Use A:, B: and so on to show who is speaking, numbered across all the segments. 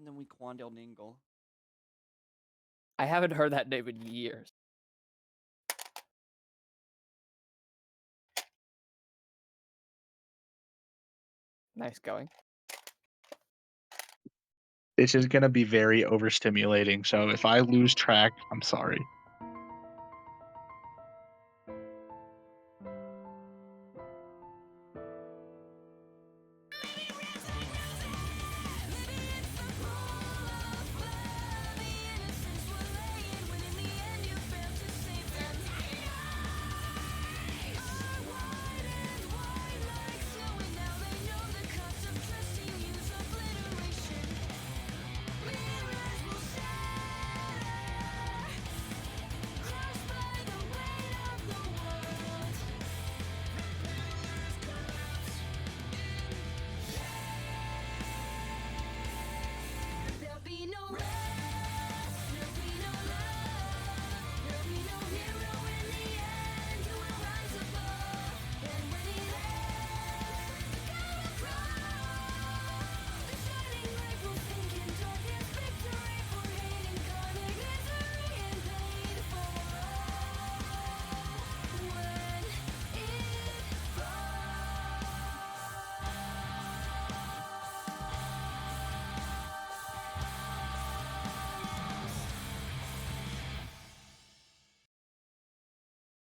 A: then we Quandale Ningle.
B: I haven't heard that name in years. Nice going.
C: This is going to be very overstimulating, so if I lose track, I'm sorry.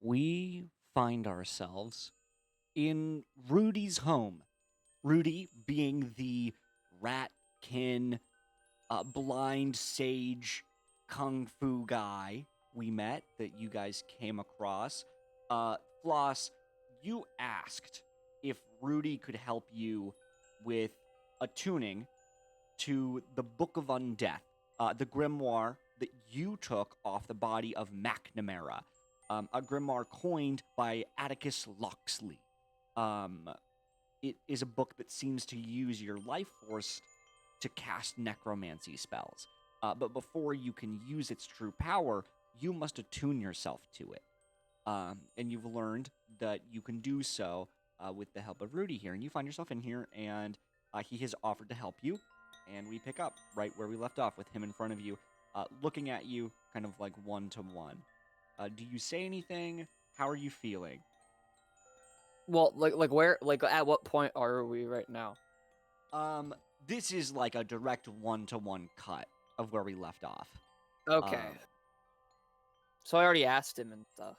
A: We find ourselves in Rudy's home. Rudy being the ratkin, blind sage kung fu guy we met that you guys came across. Floss, you asked if Rudy could help you with attuning to the Book of Undeath, the grimoire that you took off the body of McNamara, a grimoire coined by Atticus Loxley. It is a book that seems to use your life force to cast necromancy spells. But before you can use its true power, you must attune yourself to it. And you've learned that you can do so with the help of Rudy here. And you find yourself in here, and he has offered to help you. And we pick up right where we left off with him in front of you, looking at you kind of like one-to-one. Do you say anything? How are you feeling?
B: Well, like where, like at what point are we right now?
A: This is like a direct one-to-one cut of where we left off.
B: Okay. So I already asked him and stuff.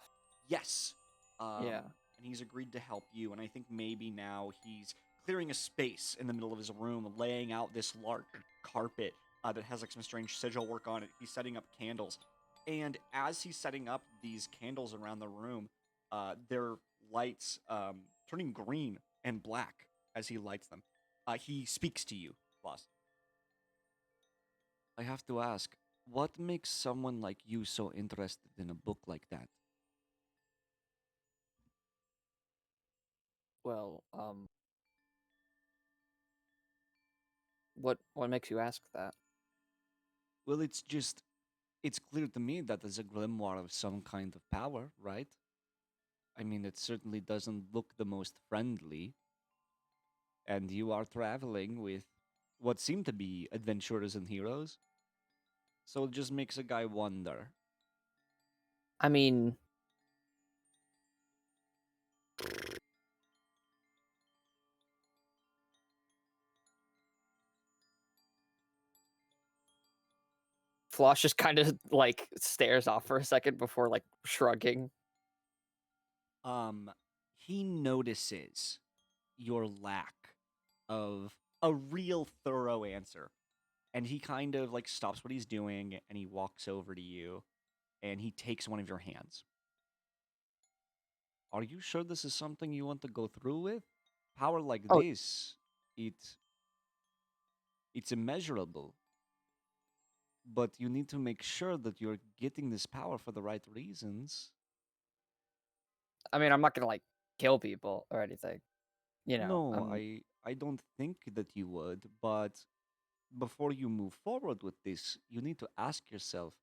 A: Yes.
B: Yeah.
A: And he's agreed to help you, and I think maybe now he's clearing a space in the middle of his room, laying out this large carpet that has like some strange sigil work on it. He's setting up candles. And as he's setting up these candles around the room, their lights turning green and black as he lights them. He speaks to you, Floss. I have to ask, what makes someone like you so interested in a book like that?
B: Well, what makes you ask that?
A: Well, it's clear to me that there's a grimoire of some kind of power, right? I mean, it certainly doesn't look the most friendly. And you are traveling with what seem to be adventurers and heroes. So it just makes a guy wonder.
B: I mean, Floss just kind of like stares off for a second before like shrugging.
A: He notices your lack of a real thorough answer. And he kind of like stops what he's doing and he walks over to you and he takes one of your hands. Are you sure this is something you want to go through with? Power like
B: Oh.
A: this, it's immeasurable. But you need to make sure that you're getting this power for the right reasons.
B: I mean, I'm not gonna like kill people or anything. You know.
A: No, I don't think that you would, but before you move forward with this, you need to ask yourself,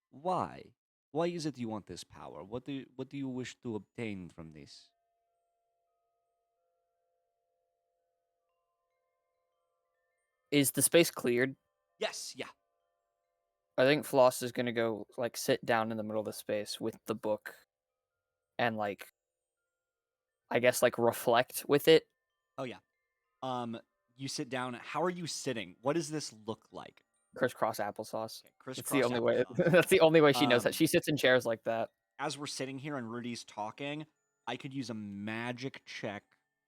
A: why? Why is it you want this power? What do you wish to obtain from this?
B: Is the space cleared?
A: Yes, yeah.
B: I think Floss is gonna go like sit down in the middle of the space with the book and like I guess like reflect with it.
A: Oh yeah. Um, you sit down. How are you sitting? What does this look like?
B: Crisscross applesauce.
A: Okay,
B: It's the
A: crisscross
B: only way.
A: applesauce.
B: That's the only way she knows that.
A: Um,
B: She sits in chairs like that.
A: as we're sitting here and Rudy's talking, I could use a magic check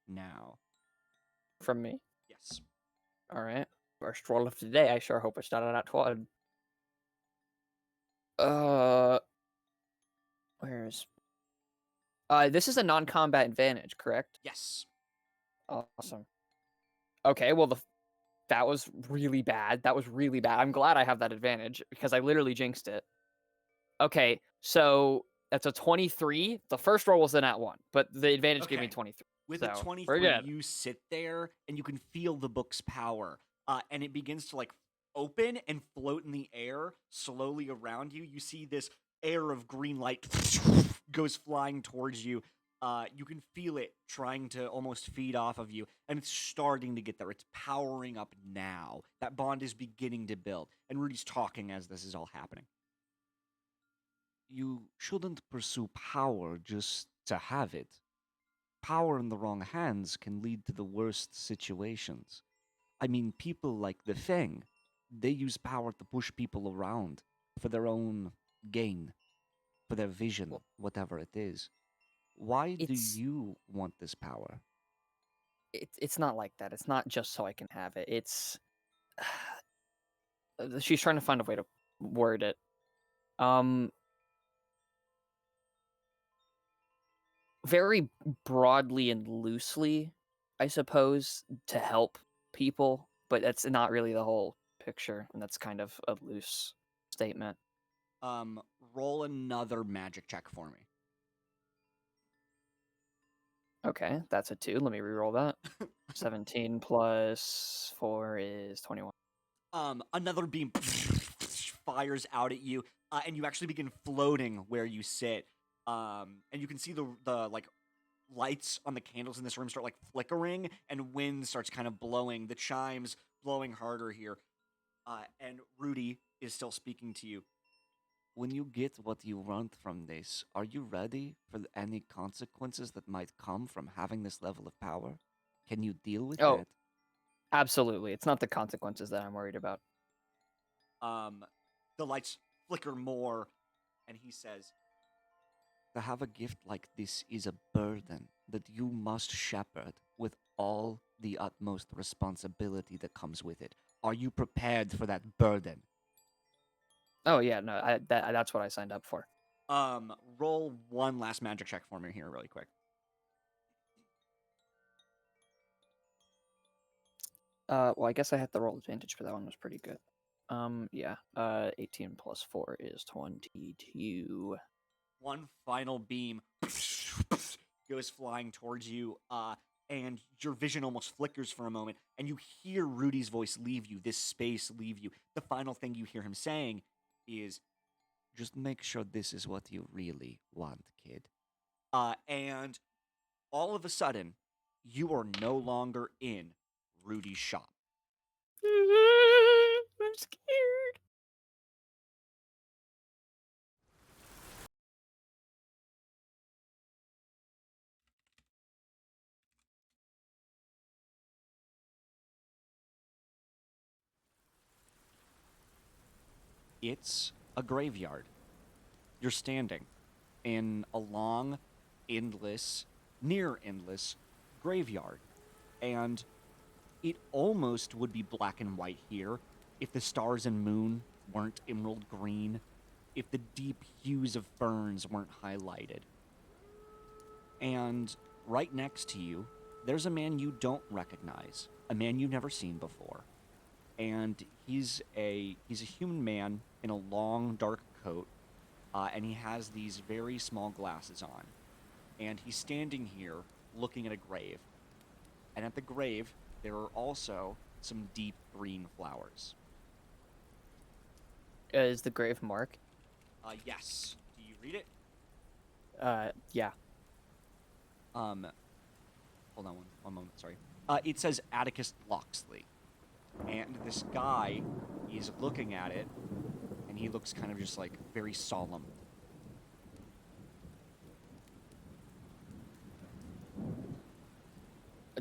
A: now.
B: From me.
A: Yes.
B: All right. First roll of today. I sure hope it's not an at-20. Where's? This is a non-combat advantage, correct?
A: Yes.
B: Awesome. Okay. Well, that was really bad. That was really bad. I'm glad I have that advantage because I literally jinxed it. Okay, so that's a 23. The first roll was a nat 1, but the advantage gave me
A: Okay.
B: 23.
A: With
B: So
A: a
B: we're
A: 23,
B: good.
A: you sit there and you can feel the book's power. And it begins to like open and float in the air slowly around you. You see this air of green light goes flying towards you. You can feel it trying to almost feed off of you, and it's starting to get there. It's powering up now. That bond is beginning to build, and Rudy's talking as this is all happening. You shouldn't pursue power just to have it. Power in the wrong hands can lead to the worst situations. I mean, people like the Feng, they use power to push people around for their own gain, for their vision,
B: Well,
A: whatever it is. Why do
B: it's
A: you want this power?
B: it's not like that. It's not just so I can have it. It's she's trying to find a way to word it. Um, very broadly and loosely, I suppose, to help people, but that's not really the whole picture, and that's kind of a loose statement.
A: Um, roll another magic check for me.
B: Okay, that's a 2. Let me reroll that. 17 plus 4 is 21.
A: Another beam fires out at you, and you actually begin floating where you sit. And you can see the like lights on the candles in this room start like flickering, and wind starts kind of blowing. The chimes blowing harder here. And Rudy is still speaking to you. When you get what you want from this, are you ready for any consequences that might come from having this level of power? Can you deal with
B: Oh,
A: that?
B: absolutely. It's not the consequences that I'm worried about.
A: Um, the lights flicker more, and he says, to have a gift like this is a burden that you must shepherd with all the utmost responsibility that comes with it. Are you prepared for that burden?
B: Oh yeah, no, that's what I signed up for.
A: Roll one last magic check for me here, really quick.
B: Well, I guess I had the roll advantage for that one. Was pretty good. Yeah. 18 plus 4 is 22.
A: One final beam goes flying towards you, and your vision almost flickers for a moment, and you hear Rudy's voice leave you, this space leave you. The final thing you hear him saying is, just make sure this is what you really want, kid. And all of a sudden, you are no longer in Rudy's shop.
B: I'm scared.
A: It's a graveyard. You're standing in a long, endless, near endless graveyard. And it almost would be black and white here if the stars and moon weren't emerald green, if the deep hues of ferns weren't highlighted. And right next to you, there's a man you don't recognize, a man you've never seen before. And he's a human man in a long dark coat, and he has these very small glasses on. And he's standing here looking at a grave. And at the grave, there are also some deep green flowers.
B: Is the grave mark?
A: Yes. Do you read it?
B: Yeah.
A: Hold on one moment. Sorry. It says Atticus Loxley, and this guy is looking at it, and he looks kind of just like very solemn.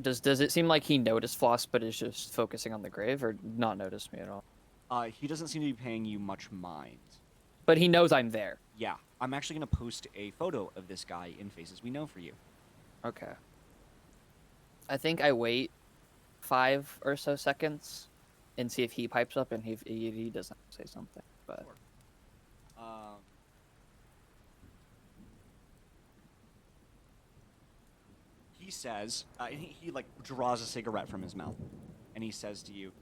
B: Does it seem like he noticed Floss, but is just focusing on the grave, or not noticed me at all?
A: He doesn't seem to be paying you much mind.
B: But he knows I'm there.
A: Yeah, I'm actually gonna post a photo of this guy in Faces We Know for you.
B: Okay. I think I wait 5 or so seconds and see if he pipes up, and he doesn't say something. But
A: Sure. Um, he says, he like draws a cigarette from his mouth, and he says to you,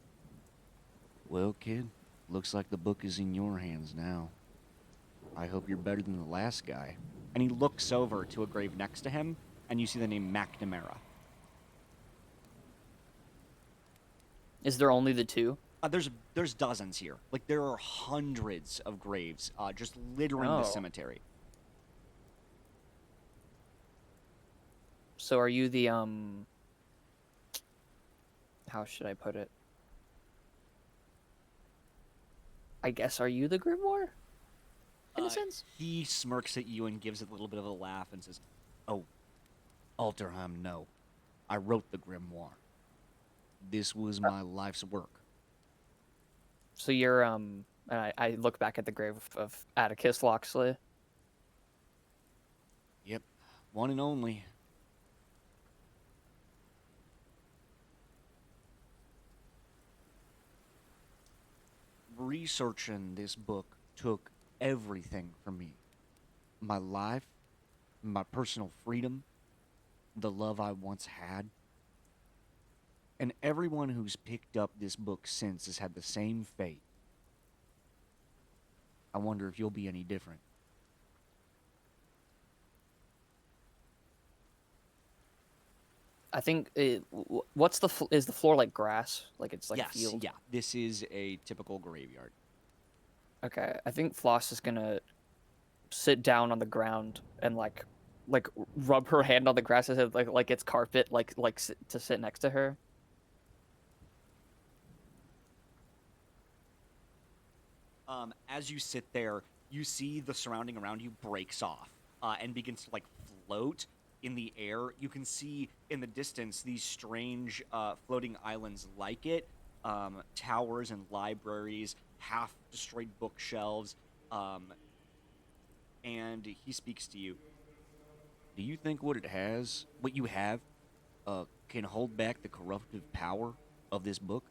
A: "Well, kid, looks like the book is in your hands now. I hope you're better than the last guy." And he looks over to a grave next to him, and you see the name McNamara.
B: is there only the 2?
A: There's dozens here. Like there are hundreds of graves, just littering the
B: Oh.
A: cemetery.
B: So are you the how should I put it? I guess, are you the Grimoire? In a sense?
A: He smirks at you and gives a little bit of a laugh and says, "Oh, Alterheim, no. I wrote the grimoire. This was my life's work."
B: So you're and I look back at the grave of Atticus Loxley.
A: Yep, one and only. Researching this book took everything from me. My life, my personal freedom, the love I once had. And everyone who's picked up this book since has had the same fate. I wonder if you'll be any different.
B: I think what's is the floor like grass? Like it's like
A: Yes,
B: field?
A: yeah. This is a typical graveyard.
B: Okay, I think Floss is gonna sit down on the ground and like rub her hand on the grass as if like it's carpet, to sit next to her.
A: As you sit there, you see the surrounding around you breaks off and begins to like float in the air. You can see in the distance these strange floating islands like it, towers and libraries, half destroyed bookshelves, and he speaks to you. "Do you think what you have, can hold back the corruptive power of this book?"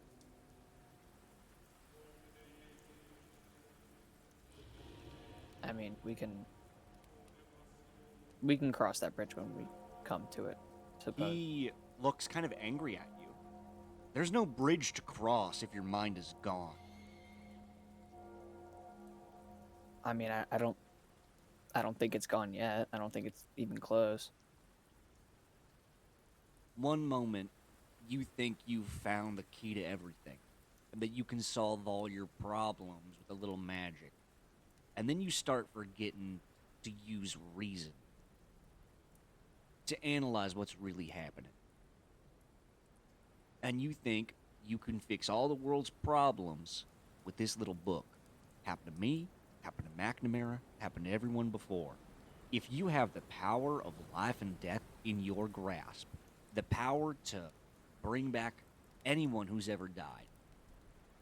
B: I mean, we can cross that bridge when we come to it, suppose.
A: He looks kind of angry at you. "There's no bridge to cross if your mind is gone."
B: I mean, I don't think it's gone yet. I don't think it's even close.
A: One moment, you think you've found the key to everything, and that you can solve all your problems with a little magic. And then you start forgetting to use reason, to analyze what's really happening. And you think you can fix all the world's problems with this little book. Happened to me, happened to McNamara, happened to everyone before. If you have the power of life and death in your grasp, the power to bring back anyone who's ever died,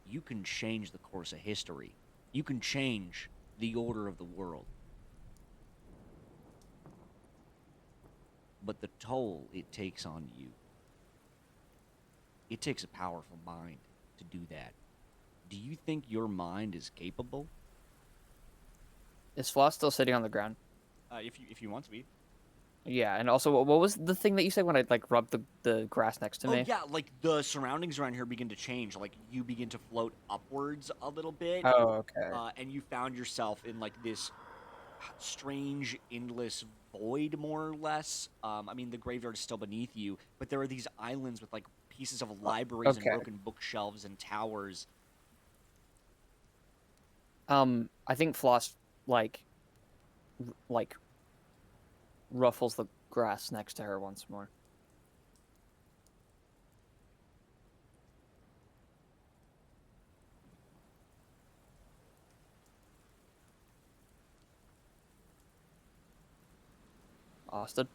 A: you can change the course of history. You can change the order of the world. But the toll it takes on you, it takes a powerful mind to do that. Do you think your mind is capable?
B: Is Floss still sitting on the ground?
A: If you want to be.
B: Yeah, and also, what was the thing that you said when I like rubbed the grass next to me?
A: Oh yeah, like the surroundings around here begin to change. Like you begin to float upwards a little bit.
B: Oh, okay.
A: And you found yourself in like this strange, endless void, more or less. I mean, the graveyard is still beneath you, but there are these islands with like pieces of libraries and
B: Okay.
A: broken bookshelves and towers.
B: I think Floss like ruffles the grass next to her once more. exhausted.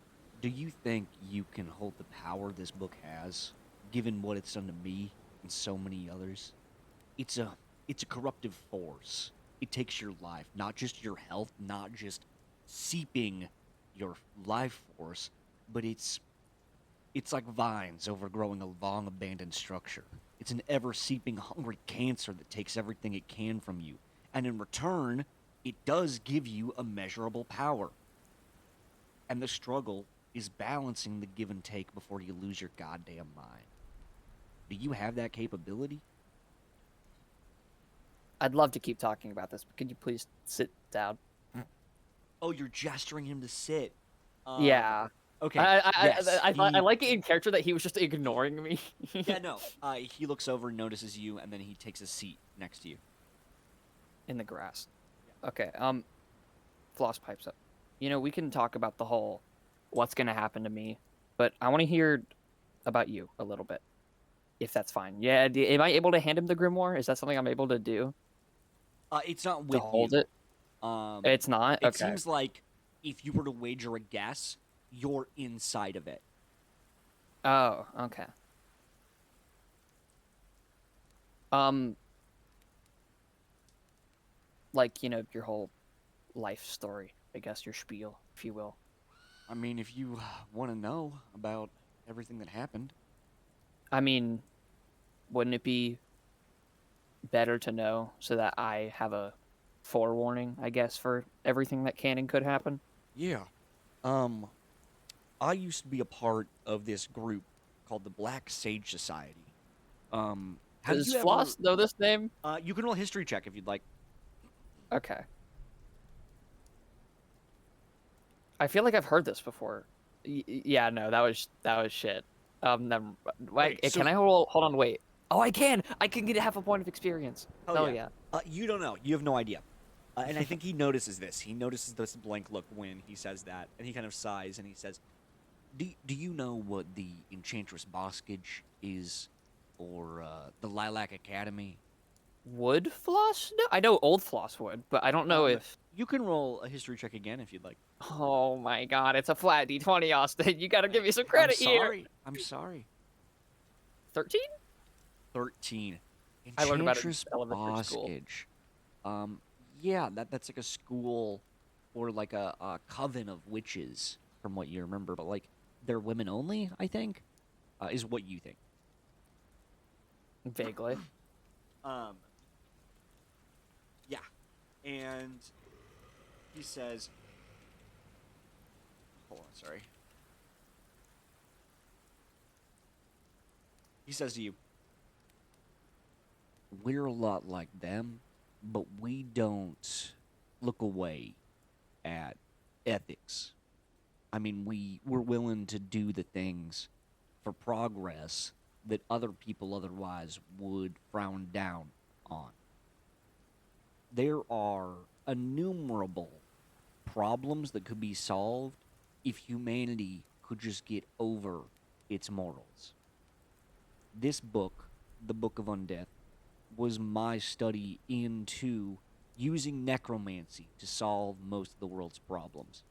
A: Do you think you can hold the power this book has, given what it's done to me and so many others? It's a it's a corruptive force. It takes your life, not just your health, not just seeping your life force, but it's like vines overgrowing a long abandoned structure. It's an ever seeping hungry cancer that takes everything it can from you. And in return, it does give you immeasurable power. And the struggle is balancing the give and take before you lose your goddamn mind. Do you have that capability?
B: I'd love to keep talking about this, but could you please sit down?
A: Oh, you're gesturing him to sit.
B: Yeah.
A: Okay.
B: I
A: Yes.
B: thought I like it in character that he was just ignoring me.
A: Yeah, no. He looks over, notices you, and then he takes a seat next to you.
B: In the grass. Okay. Floss pipes up. We can talk about the whole what's gonna happen to me, but I want to hear about you a little bit, if that's fine. Yeah. Am I able to hand him the grimoire? Is that something I'm able to do
A: It's not
B: to
A: with
B: hold
A: you.
B: it? It's not.
A: It
B: Okay.
A: seems like if you were to wager a guess, you're inside of it.
B: Oh. Okay. Like your whole life story, I guess, your spiel, if you will.
A: I mean, if you want to know about everything that happened.
B: I mean, wouldn't it be better to know so that I have a forewarning, I guess, for everything that can and could happen?
A: Yeah. I used to be a part of this group called the Black Sage Society. Have
B: Does
A: you ever?
B: Floss know this name?
A: You can roll a history check if you'd like.
B: Okay. I feel like I've heard this before. Yeah, no, that was shit. Never,
A: Wait, so-
B: can I hold on, wait. Oh, I can get half a point of experience.
A: Oh,
B: yeah.
A: You don't know. You have no idea. And I think he notices this. He notices this blank look when he says that, and he kind of sighs and he says, "Do you know what the Enchantress Boskage is, or the Lilac Academy?"
B: Would Floss? No, I know old Floss would, but I don't know if.
A: You can roll a history check again if you'd like.
B: Oh my God, it's a flat D20, Austin. You gotta give me some credit here.
A: I'm sorry.
B: 13?
A: 13.
B: I learned about it in
A: Enchantress
B: elementary school.
A: Boskage. Yeah, that's like a school or like a coven of witches, from what you remember. But like they're women only, I think, is what you think.
B: Vaguely.
A: Yeah, and he says, "Hold on, sorry." He says to you, "We're a lot like them, but we don't look away at ethics. I mean, we're willing to do the things for progress that other people otherwise would frown down on. There are innumerable problems that could be solved if humanity could just get over its morals. This book, the Book of Undeath, was my study into using necromancy to solve most of the world's problems.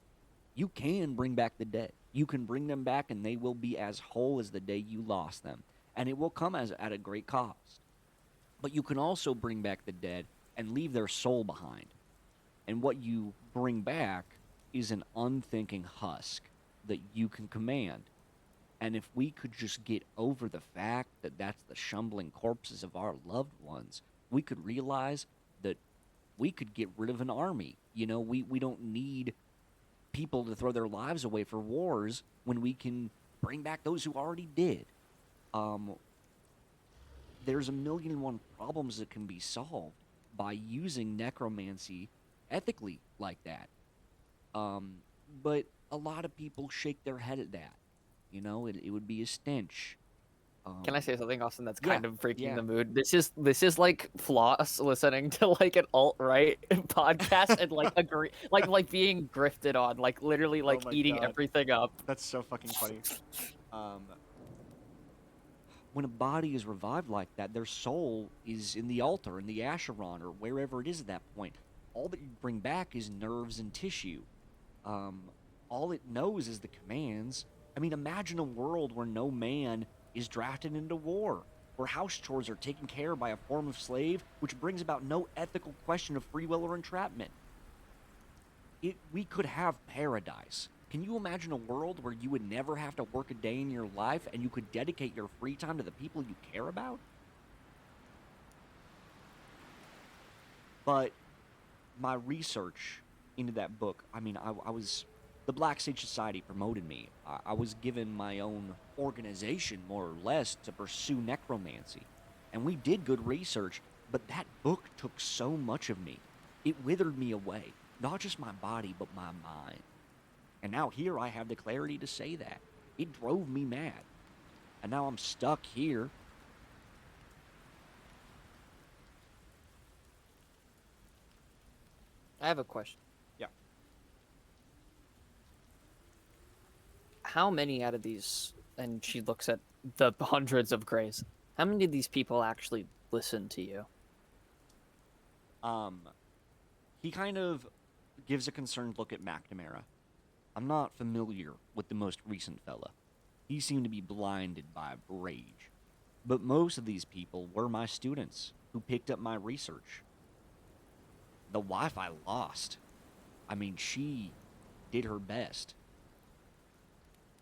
A: You can bring back the dead. You can bring them back and they will be as whole as the day you lost them. And it will come at a great cost. But you can also bring back the dead and leave their soul behind. And what you bring back is an unthinking husk that you can command. And if we could just get over the fact that that's the shumbling corpses of our loved ones, we could realize that we could get rid of an army. We don't need people to throw their lives away for wars when we can bring back those who already did. There's a million and one problems that can be solved by using necromancy ethically like that. But a lot of people shake their head at that. It would be a stench.
B: Can I say something, Austin, that's
A: yeah,
B: kind of breaking
A: yeah.
B: the mood? This is like Floss listening to like an alt-right podcast and like agree like being grifted on, like literally like
A: my
B: eating
A: God.
B: everything up.
A: That's so fucking funny. When a body is revived like that, their soul is in the altar, in the Acheron, or wherever it is at that point. All that you bring back is nerves and tissue. All all it knows is the commands. I mean, imagine a world where no man is drafted into war, where house chores are taken care of by a form of slave, which brings about no ethical question of free will or entrapment. We could have paradise. Can you imagine a world where you would never have to work a day in your life and you could dedicate your free time to the people you care about? But my research into that book, I mean, I was, the Black Sage Society promoted me. I was given my own organization, more or less, to pursue necromancy. And we did good research, but that book took so much of me. It withered me away. Not just my body, but my mind. And now here I have the clarity to say that. It drove me mad. And now I'm stuck here.
B: I have a question.
A: Yeah.
B: How many out of these, and she looks at the hundreds of grays, how many of these people actually listen to you?
A: He kind of gives a concerned look at McNamara. I'm not familiar with the most recent fella. He seemed to be blinded by rage. But most of these people were my students who picked up my research. The wife I lost. I mean, she did her best.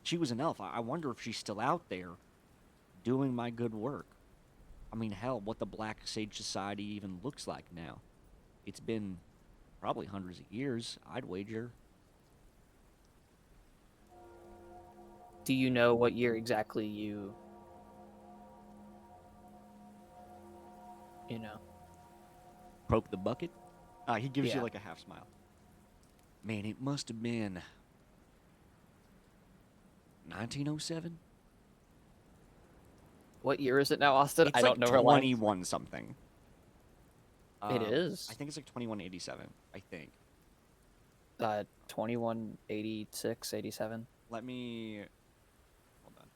A: She was an elf. I wonder if she's still out there doing my good work. I mean, hell, what the Black Sage Society even looks like now. It's been probably hundreds of years, I'd wager.
B: Do you know what year exactly you know?
A: Broke the bucket? He gives you
B: Yeah.
A: like a half smile. Man, it must have been 1907?
B: What year is it now, Austin?
A: It's
B: I
A: like
B: don't know Reliance.
A: 21 something.
B: It is.
A: I think it's like 2187, I think.
B: 2186, 87.
A: Let me... Hold on.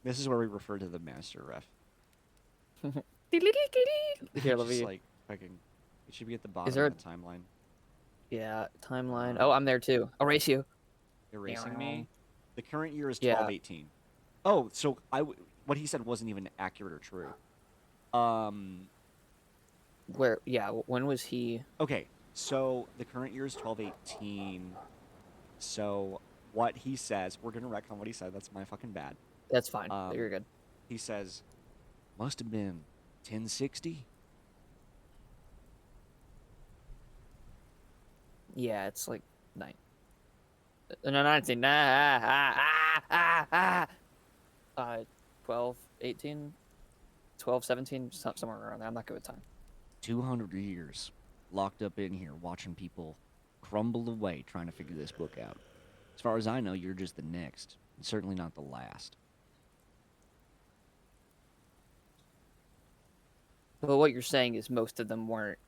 A: This is where we refer to the master ref.
B: Here,
A: Just
B: let me.
A: like, fucking... It should be at the bottom
B: there
A: of the timeline.
B: Yeah, timeline. Oh, I'm there too. Erase you.
A: Erasing me. The current year is
B: Yeah.
A: 1218. Oh, so what he said wasn't even accurate or true.
B: Where? Yeah. When was he?
A: Okay, so the current year is 1218. So what he says, we're gonna wreck on what he said. That's my fucking bad.
B: That's fine. You're good.
A: He says, must have been 1060.
B: Yeah, it's like 19. 12, 18, 12, 17, somewhere around there. I'm not good with time.
A: 200 years locked up in here watching people crumble away trying to figure this book out. As far as I know, you're just the next, and certainly not the last.
B: But what you're saying is most of them weren't,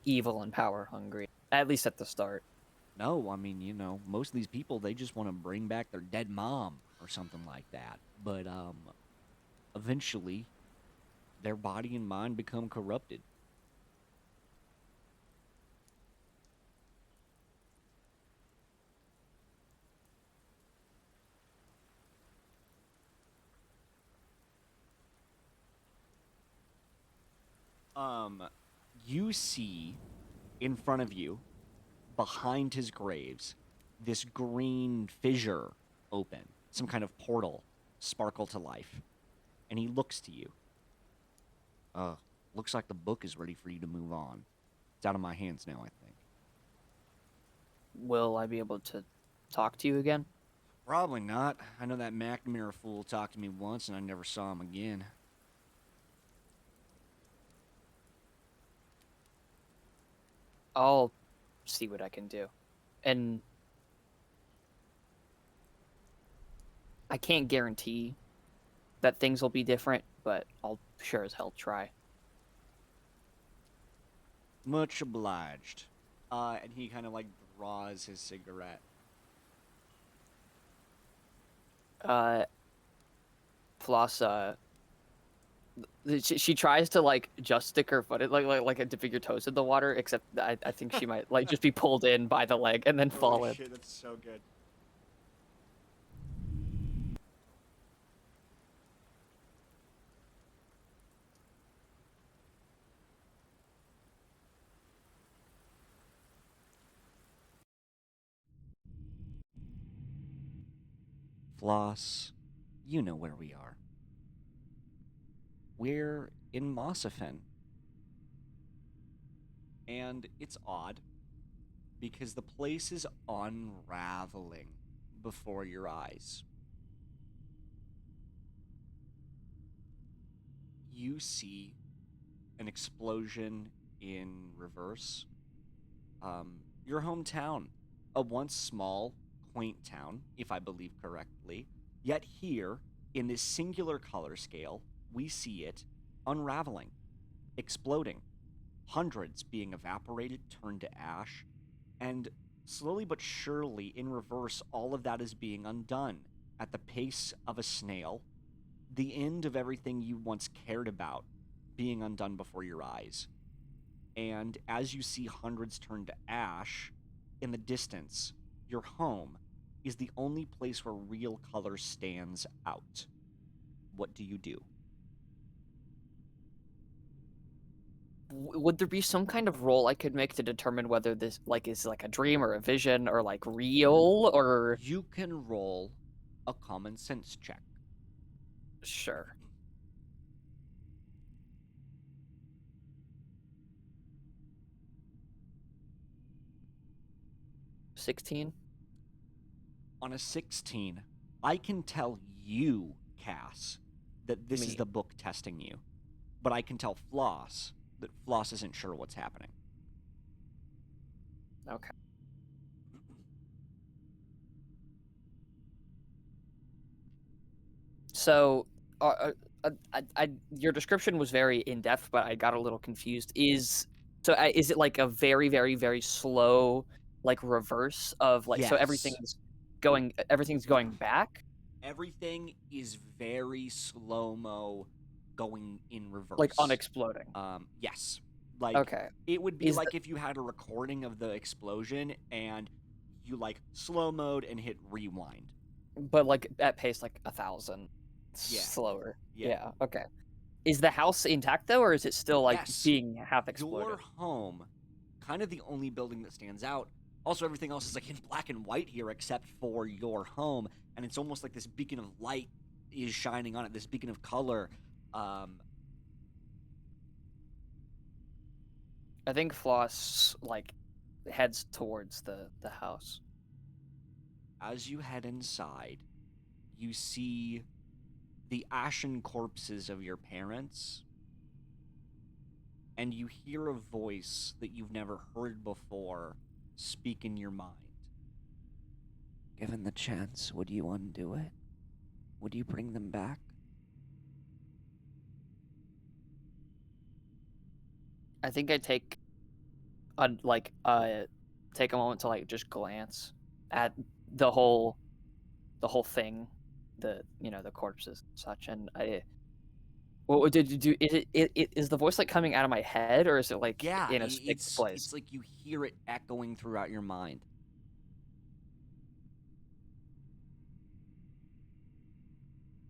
B: evil and power hungry, at least at the start.
A: No, I mean, most of these people, they just want to bring back their dead mom or something like that. But eventually, their body and mind become corrupted. You see in front of you, behind his graves, this green fissure open, some kind of portal sparkle to life. And he looks to you. Looks like the book is ready for you to move on. It's out of my hands now, I think.
B: Will I be able to talk to you again?
A: Probably not. I know that McNamara fool talked to me once and I never saw him again.
B: I'll see what I can do. And I can't guarantee that things will be different, but I'll sure as hell try.
A: Much obliged. And he kind of like draws his cigarette.
B: Flos, She tries to like just stick her foot in, like dipping your toes in the water, except I think she might like just be pulled in by the leg and then fall in.
A: Shit, that's so good. Flos, you know where we are. We're in Mossifin. And it's odd because the place is unraveling before your eyes. You see an explosion in reverse. Your hometown, a once small, quaint town, if I believe correctly, yet here, in this singular color scale, we see it unraveling, exploding, hundreds being evaporated, turned to ash, and slowly but surely, in reverse, all of that is being undone at the pace of a snail, the end of everything you once cared about being undone before your eyes. And as you see hundreds turn to ash, in the distance, your home is the only place where real color stands out. What do you do?
B: Would there be some kind of roll I could make to determine whether this like is like a dream or a vision or like real or
A: You can roll a common sense check.
B: sure. 16?
A: On a 16, I can tell you, Cass, that this is
B: Me.
A: the book testing you. But I can tell Floss that Floss isn't sure what's happening.
B: Okay. So, your description was very in depth, but I got a little confused. Is it like a very, very, very slow, like reverse of like so
A: Yes.
B: everything's going back,
A: Everything is very slow-mo going in reverse.
B: like unexploding.
A: Yes. Like,
B: Okay.
A: it would be
B: Is
A: like if you had a recording of the explosion and you, like, slow mode and hit rewind.
B: but like at pace like 1,000
A: Yeah.
B: slower.
A: Yeah.
B: Yeah. Okay. Is the house intact though, or is it still like
A: Yes.
B: being half exploded?
A: Your home, kind of the only building that stands out. Also, everything else is like in black and white here except for your home, and it's almost like this beacon of light is shining on it, this beacon of color.
B: I think Floss like heads towards the house.
A: As you head inside, you see the ashen corpses of your parents, and you hear a voice that you've never heard before speak in your mind. Given the chance, would you undo it? Would you bring them back?
B: I think I take take a moment to like just glance at the whole thing, the the corpses and such, and what did you do? Is the voice like coming out of my head, or is it like
A: Yeah,
B: in a fixed place?
A: it's like you hear it echoing throughout your mind.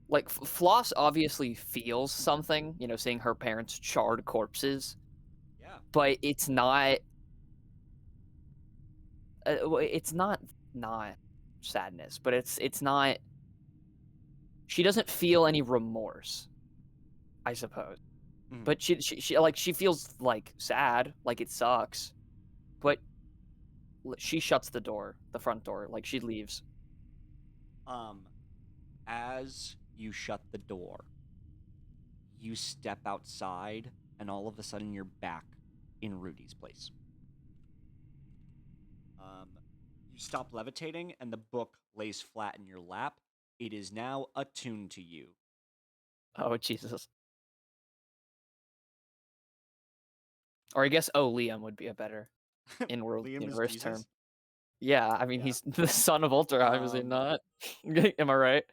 B: Like Floss obviously feels something, seeing her parents' charred corpses,
A: Yeah.
B: but it's not. It's not sadness, but it's not. She doesn't feel any remorse, I suppose. But she feels like sad, like it sucks, but she shuts the door, the front door, like she leaves.
A: As you shut the door, you step outside, and all of a sudden you're back in Rudy's place. You stop levitating, and the book lays flat in your lap. It is now attuned to you.
B: Oh Jesus. Or I guess Liam would be a better in-world
A: Liam is
B: universe
A: Jesus.
B: term. Yeah, I mean
A: Yeah.
B: he's the son of Ultra, is he not? Am I right?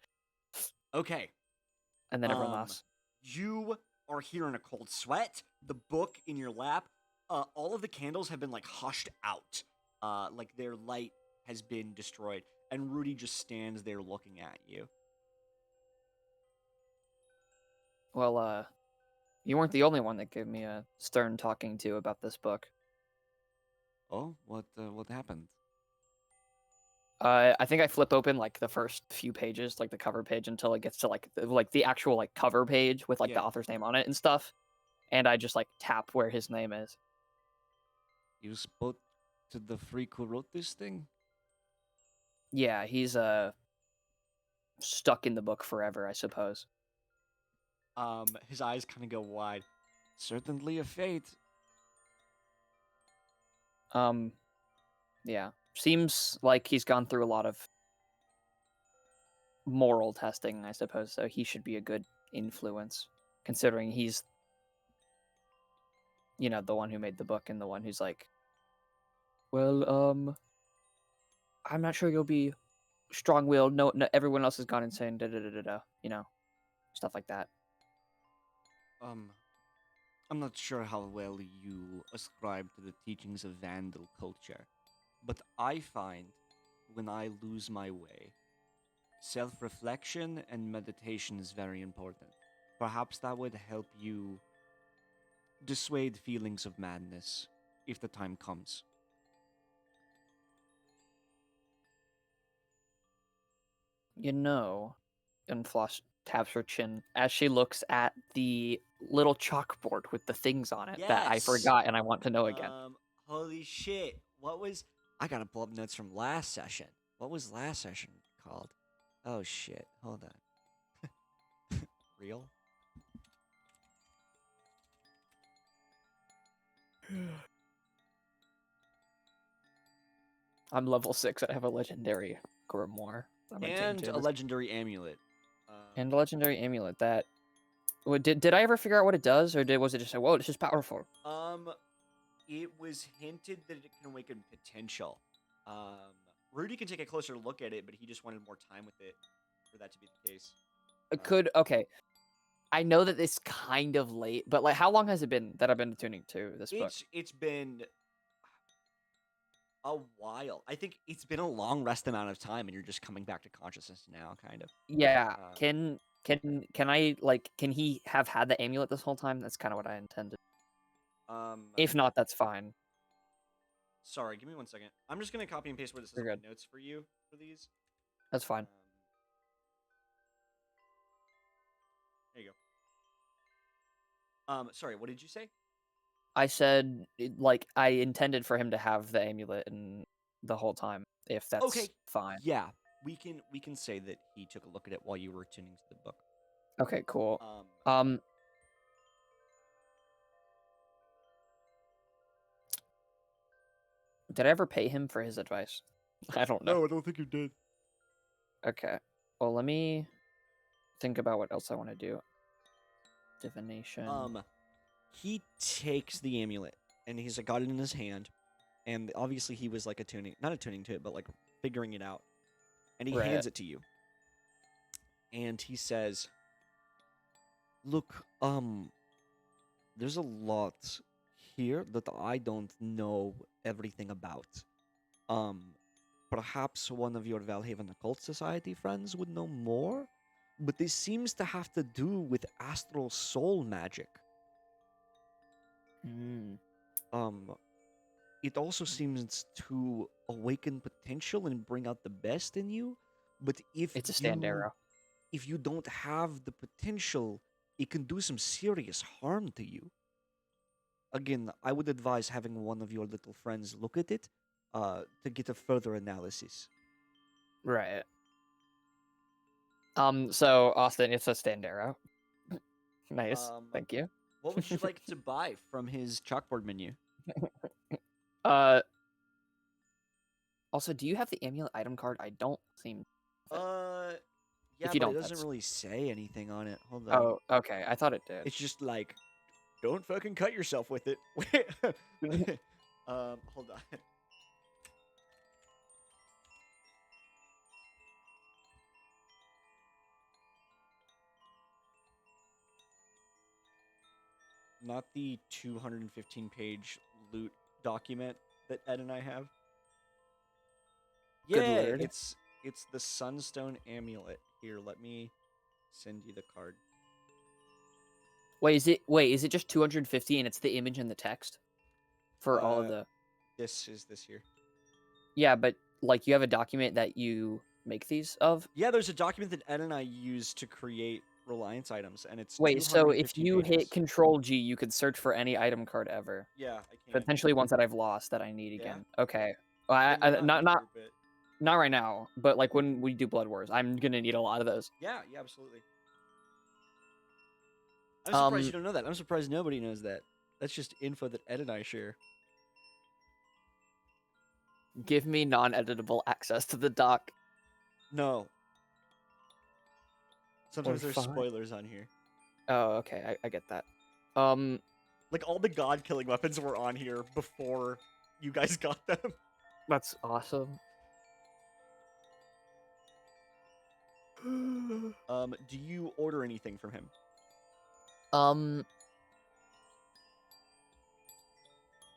A: Okay.
B: And then everyone laughs.
A: You are here in a cold sweat. The book in your lap. All of the candles have been like hushed out. Like their light has been destroyed, and Rudy just stands there looking at you.
B: Well, you weren't the only one that gave me a stern talking to about this book.
A: Oh, what happened?
B: I think I flip open like the first few pages, like the cover page, until it gets to like the actual like cover page with like
A: Yeah.
B: the author's name on it and stuff, and I just like tap where his name is.
A: You spoke to the freak who wrote this thing?
B: Yeah, he's stuck in the book forever, I suppose.
A: His eyes kind of go wide. Certainly a fate.
B: Yeah, seems like he's gone through a lot of moral testing, I suppose, so he should be a good influence, considering he's, you know, the one who made the book and the one who's like, well, I'm not sure you'll be strong-willed. No, everyone else has gone insane. Da da da da da. You know, stuff like that.
A: I'm not sure how well you ascribe to the teachings of Vandal culture, but I find when I lose my way, self reflection and meditation is very important. Perhaps that would help you dissuade feelings of madness if the time comes.
B: You know, and Floss taps her chin as she looks at the little chalkboard with the things on it that I
A: Yes!
B: forgot and I want to know again.
A: Holy shit. What was. I gotta pull up notes from last session. What was last session called? Oh shit. Hold on. Real?
B: I'm level 6. I have a legendary grimoire. I'm attuned
A: And
B: to
A: a
B: this.
A: legendary amulet.
B: And a legendary amulet that. Did I ever figure out what it does, or was it just like, whoa, this is powerful?
A: It was hinted that it can awaken potential. Rudy can take a closer look at it, but he just wanted more time with it for that to be the case.
B: Okay. I know that it's kind of late, but like, how long has it been that I've been attuning to this book?
A: It's been a while. I think it's been a long rest amount of time, and you're just coming back to consciousness now, kind of.
B: Yeah. Can I like? Can he have had the amulet this whole time? That's kind of what I intended. If not, that's fine.
A: Sorry, give me 1 second. I'm just gonna copy and paste where this is
B: You're
A: on
B: good.
A: the notes for you for these.
B: That's fine.
A: There you go. Sorry, what did you say?
B: I said like I intended for him to have the amulet and the whole time. If that's
A: Okay.
B: fine.
A: Yeah, we can say that he took a look at it while you were tuning to the book.
B: Okay. Cool. Did I ever pay him for his advice? I don't know.
A: No, I don't think you did.
B: Okay. Well, let me think about what else I want to do. Divination.
A: He takes the amulet and he's like got it in his hand, and obviously he was like not attuning to it, but like figuring it out. And he hands it to you. And he says, "Look, there's a lot here that I don't know everything about. Perhaps one of your Valhaven Occult Society friends would know more, but this seems to have to do with astral soul magic. It also seems to awaken potential and bring out the best in you, but
B: It's a stand arrow.
A: if you don't have the potential, it can do some serious harm to you. Again, I would advise having one of your little friends look at it to get a further analysis."
B: Right. So Austin, it's a stand arrow. Nice. Thank you.
A: What would you like to buy from his chalkboard menu?
B: Also, do you have the amulet item card? I don't seem.
A: Yeah,
B: if you
A: but
B: don't,
A: it doesn't really say anything on it. Hold on.
B: Oh, okay. I thought it did.
A: It's just like, don't fucking cut yourself with it. Hold on. Not the 215-page loot document that Ed and I have.
B: Good
A: Yeah,
B: lord.
A: it's the Sunstone Amulet. Here, let me send you the card.
B: Wait, is it just 250 and it's the image and the text for all of the?
A: This is this here.
B: Yeah, but like you have a document that you make these of.
A: Yeah, there's a document that Ed and I use to create Reliance items, and it's
B: Wait, so if
A: 215
B: you
A: pages.
B: hit Control G, you could search for any item card ever.
A: Yeah, I can.
B: Potentially ones that I've lost that I need
A: Yeah?
B: again. Okay. Well,
A: Yeah, maybe
B: not
A: here, but
B: not right now, but like when we do Blood Wars, I'm gonna need a lot of those.
A: yeah, absolutely. I'm surprised you
B: Um,
A: don't know that. I'm surprised nobody knows that. That's just info that Ed and I share.
B: give me non-editable access to the doc.
A: No. Sometimes
B: Or
A: there's
B: fine.
A: spoilers on here.
B: Oh, okay, I get that.
A: Like all the god killing weapons were on here before you guys got them.
B: That's awesome.
A: Do you order anything from him?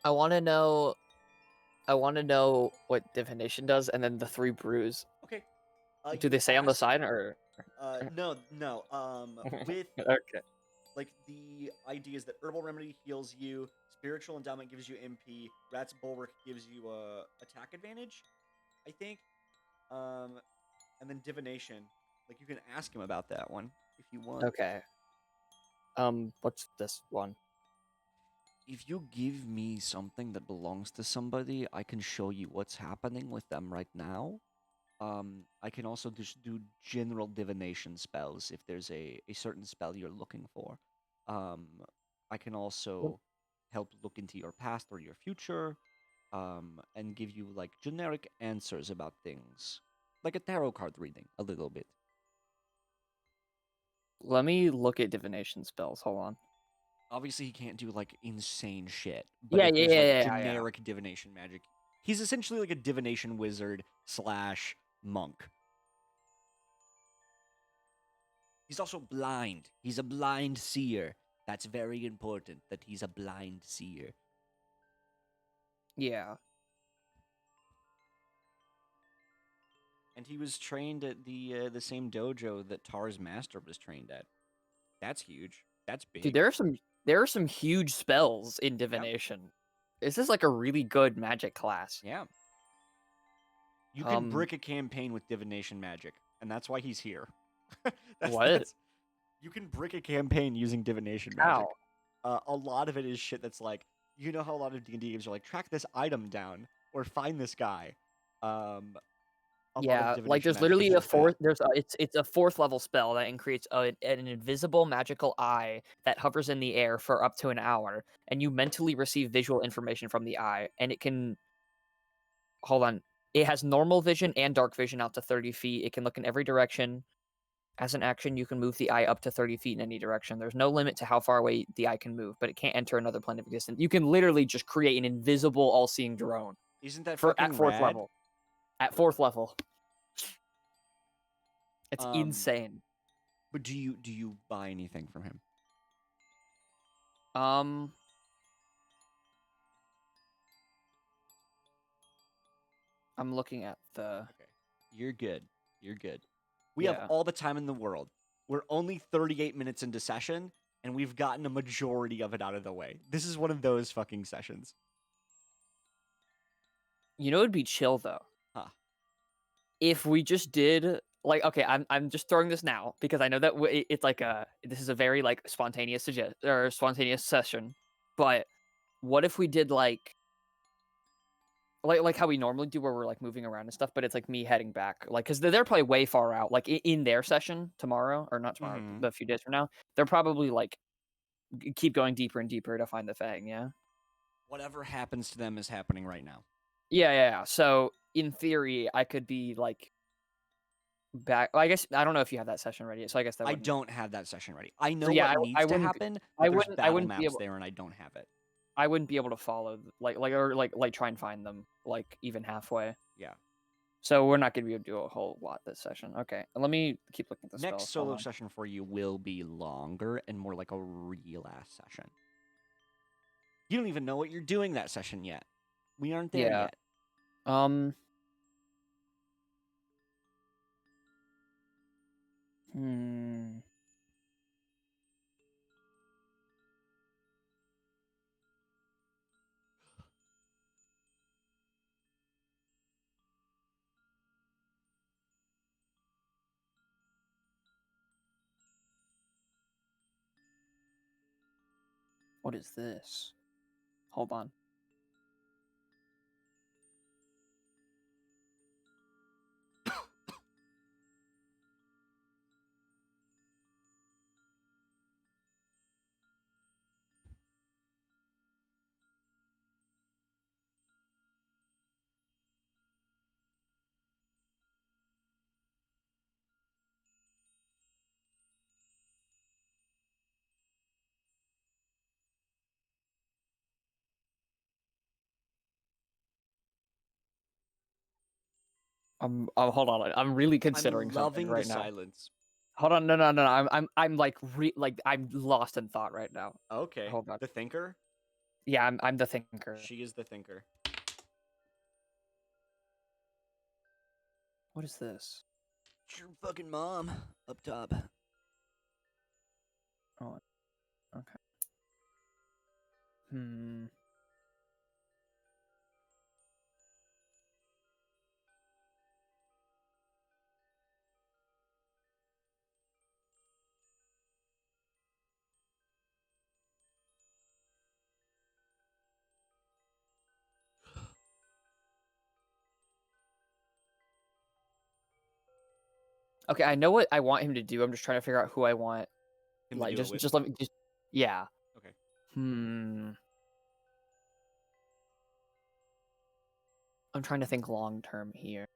B: I want to know what divination does, and then the 3 brews.
A: Okay.
B: Do they say on the side or?
A: No. With
B: Okay.
A: like the idea is that herbal remedy heals you, spiritual endowment gives you MP, rat's bulwark gives you attack advantage, I think. And then divination, like you can ask him about that one if you want.
B: Okay. What's this one?
A: If you give me something that belongs to somebody, I can show you what's happening with them right now. I can also just do general divination spells if there's a certain spell you're looking for. I can also help look into your past or your future, and give you like generic answers about things, like a tarot card reading, a little bit.
B: Let me look at divination spells. Hold on.
A: Obviously, he can't do like insane shit, but
B: Yeah,
A: if there's
B: yeah,
A: like
B: yeah.
A: generic divination magic, he's essentially like a divination wizard / monk. He's also blind. He's a blind seer. That's very important that he's a blind seer.
B: Yeah.
A: And he was trained at the same dojo that Tar's master was trained at. That's huge. That's big.
B: Dude, there are some huge spells in divination. This is like a really good magic class.
A: Yeah. You can brick a campaign with divination magic, and that's why he's here.
B: What?
A: You can brick a campaign using divination magic. A lot of it is shit that's like, you know how a lot of D&D games are like, track this item down or find this guy.
B: Yeah, like there's literally a fourth. It's a 4th level spell that creates an invisible magical eye that hovers in the air for up to an hour, and you mentally receive visual information from the eye, and it can. Hold on. It has normal vision and dark vision out to 30 feet. It can look in every direction. As an action, you can move the eye up to 30 feet in any direction. There's no limit to how far away the eye can move, but it can't enter another plane of existence. You can literally just create an invisible, all-seeing drone.
A: Isn't that
B: at
A: fucking
B: 4th
A: rad?
B: level? At 4th level. It's insane.
A: But do you buy anything from him?
B: I'm looking at the.
A: Okay. You're good. We have all the time in the world. We're only 38 minutes into session, and we've gotten a majority of it out of the way. This is one of those fucking sessions.
B: You know, it'd be chill though.
A: Huh.
B: If we just did like, okay, I'm just throwing this now because I know that it's like this is a very like spontaneous session, but what if we did like how we normally do where we're like moving around and stuff, but it's like me heading back, like because they're probably way far out, like in their session tomorrow or not tomorrow, but a few days from now, they're probably like keep going deeper and deeper to find the Fang. Yeah.
A: Whatever happens to them is happening right now.
B: Yeah. So in theory, I could be like back. Well, I guess I don't know if you have that session ready, so I guess that
A: I don't have that session ready. I know
B: So, yeah,
A: what needs to happen. But there's battle maps there, and I don't have it.
B: I wouldn't be able to follow or try and find them like even halfway.
A: Yeah.
B: So we're not going to be able to do a whole lot this session. Okay, let me keep looking at the
A: Next
B: spells.
A: solo session for you will be longer and more like a real ass session. You don't even know what you're doing that session yet. We aren't there
B: Yeah.
A: yet.
B: Hmm. What is this? Hold on. Oh, hold on. I'm really considering
A: I'm
B: something
A: loving the
B: right now.
A: silence.
B: Hold on. No. I'm like I'm lost in thought right now.
A: Okay.
B: Hold on.
A: The thinker?
B: Yeah, I'm the thinker.
A: She is the thinker.
B: What is this?
A: It's your fucking mom up top.
B: Oh, okay. Hmm. Okay, I know what I want him to do. I'm just trying to figure out who I want.
A: Him to
B: Like,
A: do it with?
B: just let me just. Yeah.
A: Okay.
B: I'm trying to think long term here.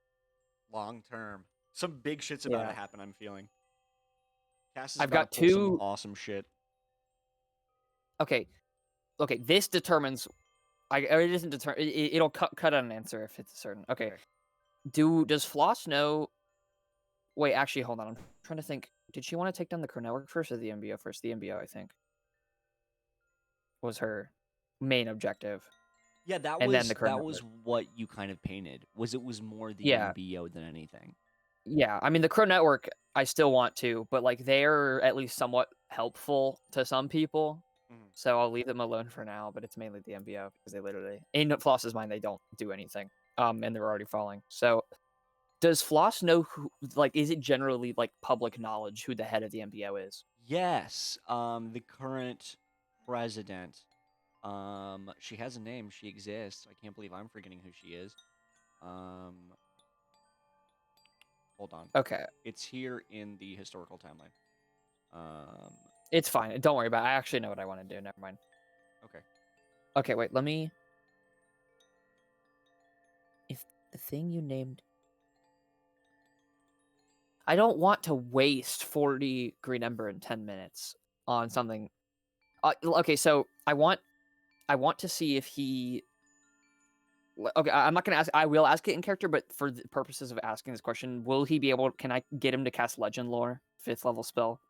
A: Long term. Some big shit's about to
B: Yeah.
A: happen, I'm feeling. Cass is
B: I've
A: about
B: got
A: to pull some
B: two.
A: awesome shit.
B: Okay. Okay. This determines. Or it doesn't determine. It'll cut out an answer if it's certain. Okay. Does Floss know? Wait, actually, hold on. I'm trying to think. Did she want to take down the crew network first or the MBO first? The MBO, I think, was her main objective,
A: Yeah,
B: and then the crew
A: that
B: network.
A: was what you kind of painted. It was more the
B: Yeah.
A: MBO than anything.
B: Yeah, I mean the Crow Network I still want to, but like they're at least somewhat helpful to some people.
A: Mhm.
B: So I'll leave them alone for now, but it's mainly the MBO because they literally in Floss's mind they don't do anything. And they're already falling. So does Floss know who, like, is it generally like public knowledge who the head of the MBO is?
A: Yes, the current president. She has a name. She exists. I can't believe I'm forgetting who she is. Hold on.
B: Okay.
A: It's here in the historical timeline.
B: It's fine. Don't worry about it. I actually know what I want to do. Never mind.
A: Okay.
B: Okay, wait, let me if the thing you named I don't want to waste 40 green ember in 10 minutes on something. Okay, so I want to see if he. Okay, I'm not gonna ask. I will ask it in character, but for the purposes of asking this question, will he be able? Can I get him to cast Legend Lore 5th level spell?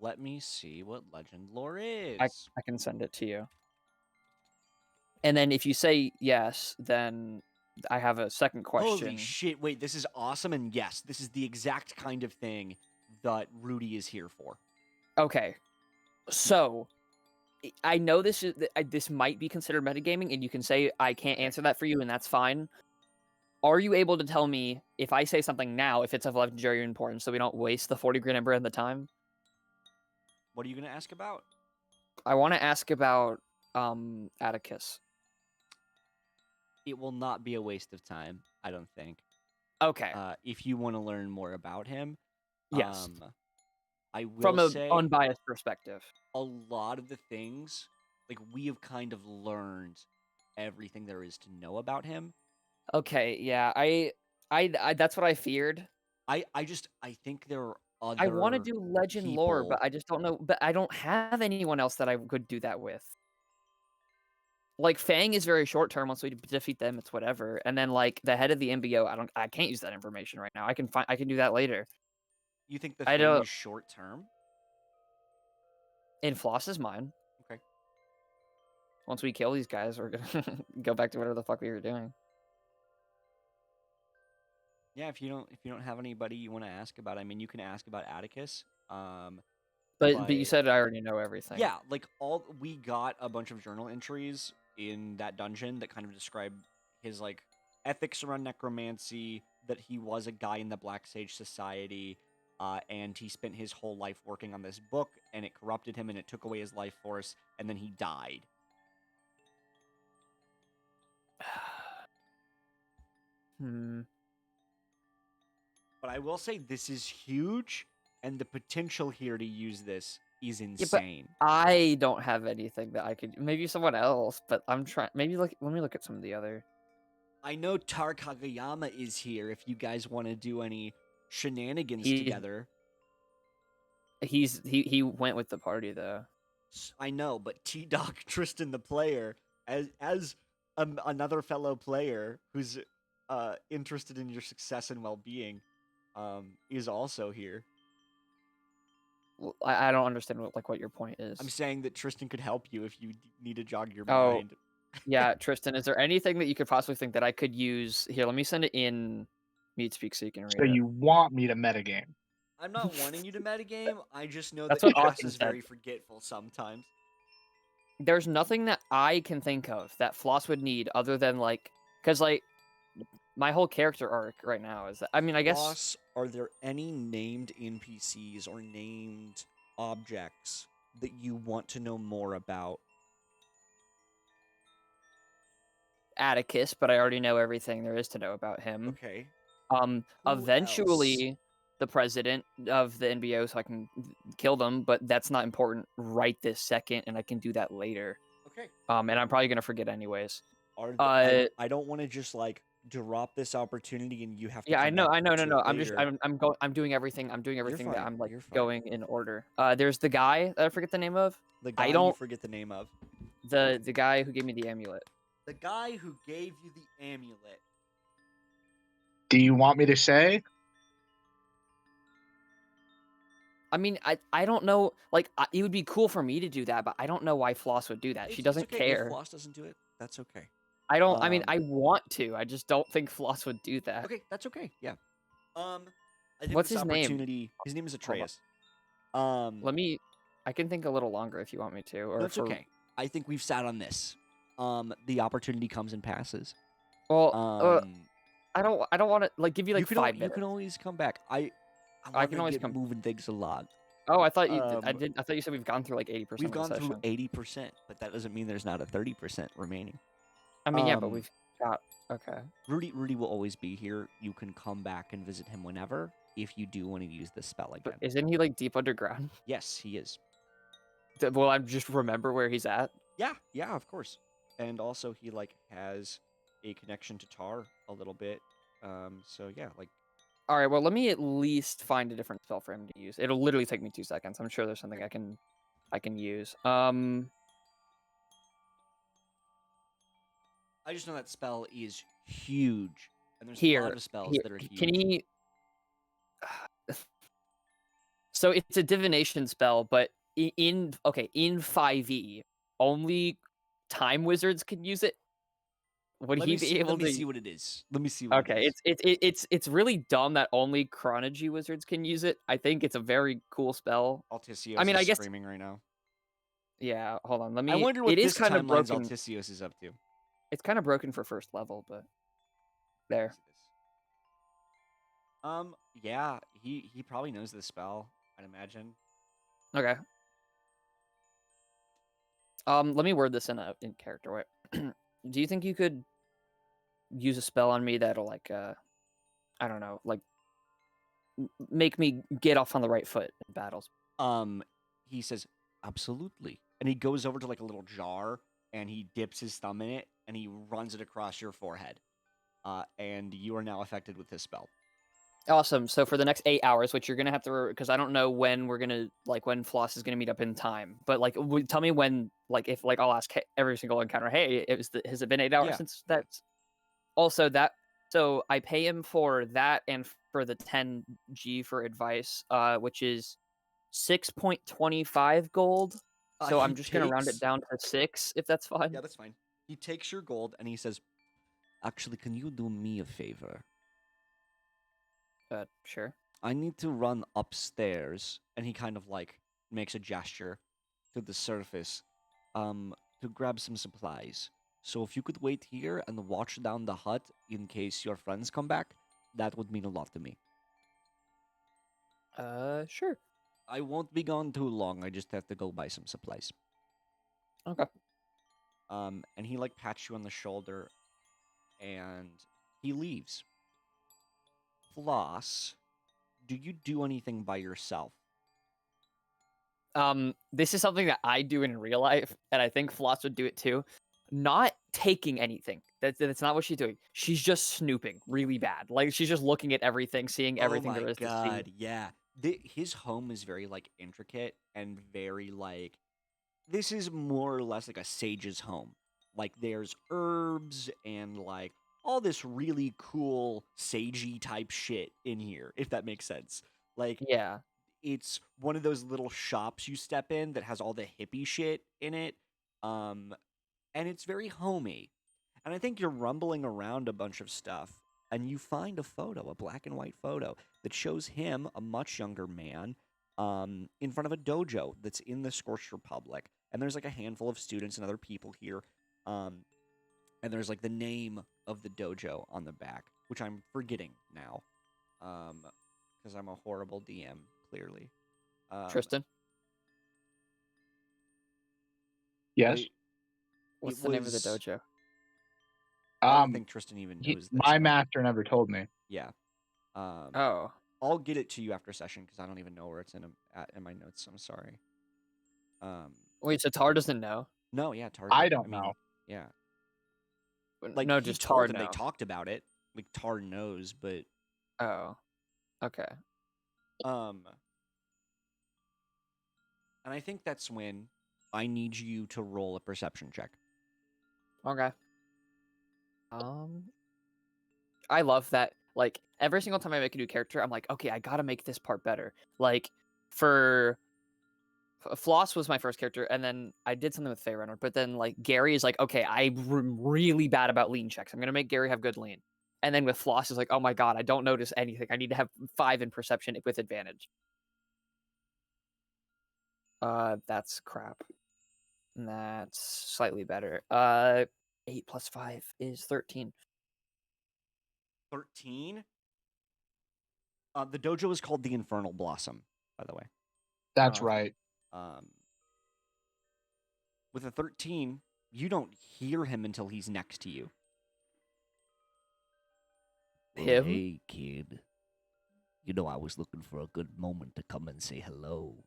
A: Let me see what legend lore is.
B: I can send it to you. And then if you say yes, then I have a second question.
A: Holy shit! Wait, this is awesome, and yes, this is the exact kind of thing that Rudy is here for.
B: Okay, so I know this might be considered metagaming, and you can say I can't answer that for you, and that's fine. Are you able to tell me if I say something now, if it's of legendary importance, so we don't waste the 40 green ember and the time?
A: What are you gonna ask about?
B: I want to ask about Atticus.
A: It will not be a waste of time, I don't think.
B: Okay.
A: If you want to learn more about him,
B: Yes.
A: I will
B: From an
A: say
B: unbiased perspective.
A: a lot of the things, like we have kind of learned everything there is to know about him.
B: Okay, yeah. I that's what I feared.
A: I think there are other
B: I want to do legend lore, but
A: people.
B: I just don't know. But I don't have anyone else that I could do that with. Like Fang is very short term. Once we defeat them, it's whatever. And then like the head of the MBO, I can't use that information right now. I can do that later.
A: You think the
B: I
A: thing
B: don't.
A: is short term?
B: In Floss's mind.
A: Okay.
B: once we kill these guys, we're gonna go back to whatever the fuck we were doing.
A: Yeah, if you don't have anybody you want to ask about, I mean, you can ask about Atticus.
B: But you
A: But
B: said I already know everything.
A: yeah, like we got a bunch of journal entries in that dungeon that kind of describe his like ethics around necromancy, that he was a guy in the Black Sage Society, and he spent his whole life working on this book, and it corrupted him, and it took away his life force, and then he died. But I will say this is huge, and the potential here to use this is insane.
B: Yeah, but I don't have anything that I could. Maybe someone else, but I'm trying. Maybe let me look at some of the other.
A: I know Tar Kagayama is here if you guys want to do any shenanigans together.
B: He went with the party though.
A: I know, but T-Doc Tristan the player, as another fellow player who's interested in your success and well-being, is also here.
B: Well, I don't understand what your point is.
A: I'm saying that Tristan could help you if you need to jog your
B: Oh,
A: mind.
B: yeah, Tristan, is there anything that you could possibly think that I could use? Here, let me send it in MeetSpeak so you can read
C: So
B: it.
C: you want me to metagame?
A: I'm not wanting you to metagame. I just know
B: That's
A: that
B: what
A: Cass
B: Austin
A: is
B: said.
A: very forgetful sometimes.
B: There's nothing that I can think of that Floss would need other than because my whole character arc right now is that I guess
A: Ross, are there any named NPCs or named objects that you want to know more about?
B: Atticus, but I already know everything there is to know about him.
A: Okay.
B: Eventually the president of the NBO, so I can kill them, but that's not important right this second, and I can do that later.
A: Okay.
B: And I'm probably gonna forget anyways.
A: I don't want to just drop this opportunity and you have to.
B: Yeah, I know. No.
A: Later.
B: I'm doing everything. I'm doing everything that I'm
A: You're fine.
B: going in order. There's the guy that I forget the name of.
A: The guy you forget the name of.
B: The guy who gave me the amulet.
A: The guy who gave you the amulet.
C: Do you want me to say?
B: I mean, I don't know. It would be cool for me to do that, but I don't know why Floss would do that. She doesn't care.
A: If Floss doesn't do it, that's okay.
B: I don't. I mean, I want to. I just don't think Floss would do that.
A: Okay, that's okay. Yeah. I think
B: What's his name?
A: His name is Atreus.
B: Let me. I can think a little longer if you want me to. Or
A: that's okay. I think we've sat on this. The opportunity comes and passes.
B: Well, I don't want to give you 5 minutes.
A: You can always come back. I can always get moving things a lot.
B: Oh, I thought you. I thought you said we've gone through 80%.
A: We've gone through 80%, but that doesn't mean there's not a 30% remaining.
B: I mean, yeah, but we've got okay.
A: Rudy will always be here. You can come back and visit him whenever if you do want to use this spell again.
B: But isn't he deep underground?
A: Yes, he is.
B: Will I just remember where he's at?
A: Yeah, of course. And also he has a connection to Tar a little bit. So yeah,
B: All right, well, let me at least find a different spell for him to use. It'll literally take me 2 seconds. I'm sure there's something I can use.
A: I just know that spell is huge, and there's a lot of spells that are huge.
B: Can he? So it's a divination spell, but in 5e, only time wizards can use it. Would he be able to?
A: Let me see what it is. Let me see what it is.
B: Okay, it's really dumb that only chronology wizards can use it. I think it's a very cool spell.
A: Altisios
B: I guess
A: streaming right now.
B: Yeah, hold on. Let me.
A: I wonder what this
B: kind of broken.
A: Altisios is up to.
B: It's kind of broken for first level, but there.
A: Yeah, he probably knows this spell, I'd imagine.
B: Okay. Let me word this in character way. Do you think you could use a spell on me that'll I don't know, make me get off on the right foot in battles?
A: He says absolutely, and he goes over to a little jar and he dips his thumb in it and he runs it across your forehead, and you are now affected with this spell.
B: Awesome. So for the next 8 hours, which you're gonna have to, because I don't know when we're gonna when Floss is gonna meet up in time, but tell me when, if I'll ask every single encounter, hey, has it been 8 hours since that? Also that, so I pay him for that and for the 10G for advice, which is 6.25 gold. So
A: He
B: I'm just gonna round it
A: takes.
B: down to 6, if that's fine.
A: Yeah, that's fine. He takes your gold and he says, "Actually, can you do me a favor?
B: Sure.
A: I need to run upstairs." And he kind of like makes a gesture to the surface, to grab some supplies. So if you could wait here and watch down the hut in case your friends come back, that would mean a lot to me.
B: Sure.
A: I won't be gone too long. I just have to go buy some supplies.
B: Okay.
A: And he like pats you on the shoulder, and he leaves. Floss, do you do anything by yourself?
B: This is something that I do in real life, and I think Floss would do it too. Not taking anything. That's not what she's doing. She's just snooping really bad. Like she's just looking at everything, seeing
A: Oh
B: everything
A: my
B: there is to see.
A: god, yeah. His home is very like intricate and very like, this is more or less like a sage's home. Like there's herbs and like all this really cool sagey type shit in here, if that makes sense. Like
B: Yeah.
A: it's one of those little shops you step in that has all the hippie shit in it. Um, and it's very homey. And I think you're rumbling around a bunch of stuff, and you find a photo, a black and white photo that shows him, a much younger man, in front of a dojo that's in the Scorched Republic. And there's like a handful of students and other people here. And there's like the name of the dojo on the back, which I'm forgetting now, because I'm a horrible DM, clearly.
B: Tristan,
C: Yes.
A: It
B: what's
A: it
B: the name of the
A: was.
B: dojo?
A: I don't think Tristan even knows this.
C: My master never told me.
A: Yeah.
B: Oh.
A: I'll get it to you after session because I don't even know where it's in my notes. I'm sorry.
B: Wait, so Tar doesn't know?
A: No, yeah, Tar.
C: I
A: I
C: don't
A: mean,
C: know.
A: yeah, like
B: No,
A: he
B: just Tar
A: told him they
B: know.
A: talked about it. Like Tar knows, but
B: Oh. Okay.
A: um, and I think that's when I need you to roll a perception check.
B: Okay. I love that. Like every single time I make a new character, I'm like, okay, I gotta make this part better. Like for Floss was my first character, and then I did something with Fey Runner. But then like Gary is like, okay, I'm really bad about lean checks. I'm gonna make Gary have good lean. And then with Floss is like, oh my god, I don't notice anything. I need to have 5 in perception with advantage. That's crap. That's slightly better. 8 plus 5 is 13.
A: 13. The dojo is called the Infernal Blossom, by the way.
C: That's
B: Oh.
C: right.
A: With a 13, you don't hear him until he's next to you.
B: Well, him?
D: Hey, kid. You know, I was looking for a good moment to come and say hello.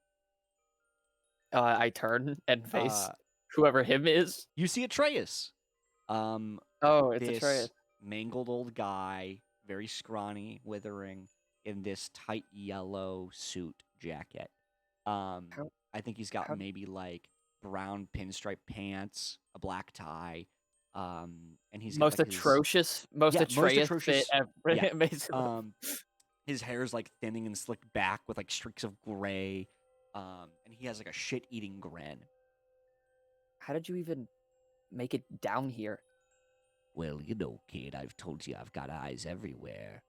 B: I turn and face whoever him is.
A: You see Atreus.
B: Oh, it's
A: This
B: Atreus.
A: mangled old guy, very scrawny, withering, in this tight yellow suit jacket. I think he's got maybe like brown pinstripe pants, a black tie, and he's
B: Most
A: got like
B: atrocious, most
A: yeah,
B: Atreus
A: atrocious-
B: fit ever.
A: yeah.
B: Basically.
A: His hair is like thinning and slicked back with like streaks of gray, and he has like a shit-eating grin.
B: How did you even make it down here?
D: Well, you know, kid, I've told you I've got eyes everywhere.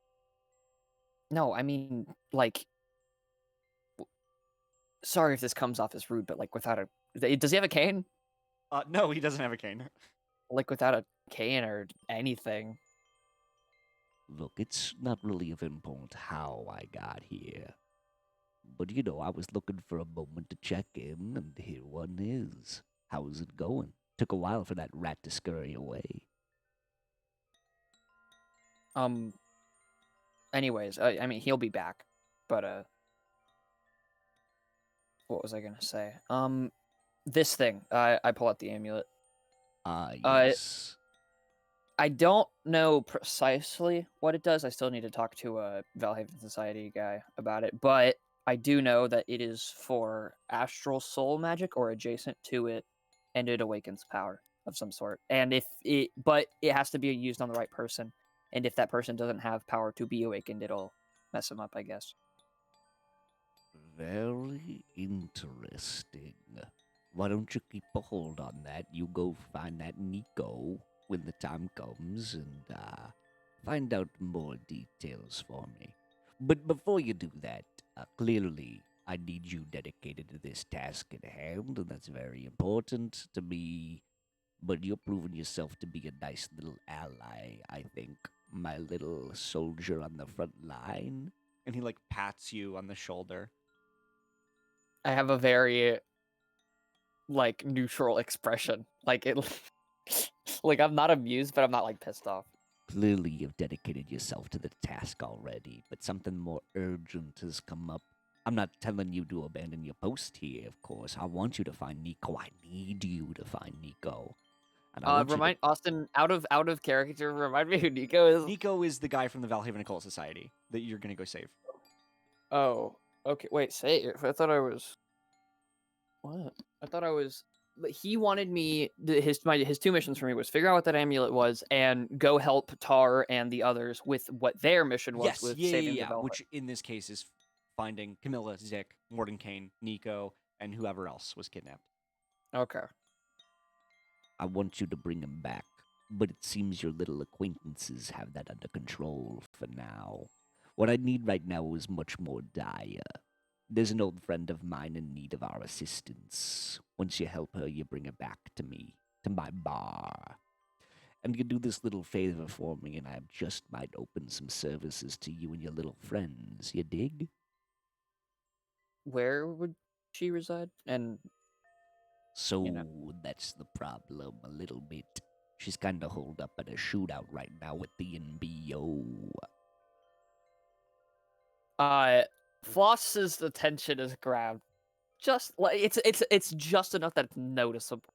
B: No, I mean, like, sorry if this comes off as rude, but like without a, does he have a cane?
A: No, he doesn't have a cane.
B: Like without a cane or anything.
D: Look, it's not really of importance how I got here. But, you know, I was looking for a moment to check in, and here one is. How's it going? Took a while for that rat to scurry away.
B: Anyways, I mean, he'll be back, but what was I gonna say? This thing. I pull out the amulet.
D: Yes.
B: I don't know precisely what it does. I still need to talk to a Valhaven Society guy about it, but I do know that it is for astral soul magic or adjacent to it, and it awakens power of some sort. And but it has to be used on the right person. And if that person doesn't have power to be awakened, it'll mess them up, I guess.
D: Very interesting. Why don't you keep a hold on that? You go find that Nico when the time comes and find out more details for me. But before you do that, clearly I need you dedicated to this task at hand, and that's very important to me. But you're proving yourself to be a nice little ally, I think. My little soldier on the front line.
A: And he like pats you on the shoulder.
B: I have a very like neutral expression. Like it like I'm not amused, but I'm not like pissed off.
D: Clearly, you've dedicated yourself to the task already, but something more urgent has come up. I'm not telling you to abandon your post here, of course. I want you to find Nico. I need you to find Nico. And I want you
B: Remind Austin out of character. Remind me who Nico is.
A: Nico is the guy from the Valhaven Occult Society that you're gonna go save.
B: Oh, okay. Wait, say it. I thought I was. What? I thought I was. He wanted me. His two missions for me was figure out what that amulet was and go help Tar and the others with what their mission was
A: Yes,
B: with
A: yeah,
B: saving
A: yeah,
B: the Velvet.
A: which in this case is finding Camilla, Zick, Mordenkainen, Nico, and whoever else was kidnapped.
B: Okay.
D: I want you to bring him back, but it seems your little acquaintances have that under control for now. What I need right now is much more dire. There's an old friend of mine in need of our assistance. Once you help her, you bring her back to me, to my bar. And you do this little favor for me, and I just might open some services to you and your little friends. You dig?
B: Where would she reside? And
D: So
B: know.
D: that's the problem, a little bit. She's kinda holed up at a shootout right now with the NBO.
B: Floss's attention is grabbed. Just like it's just enough that it's noticeable.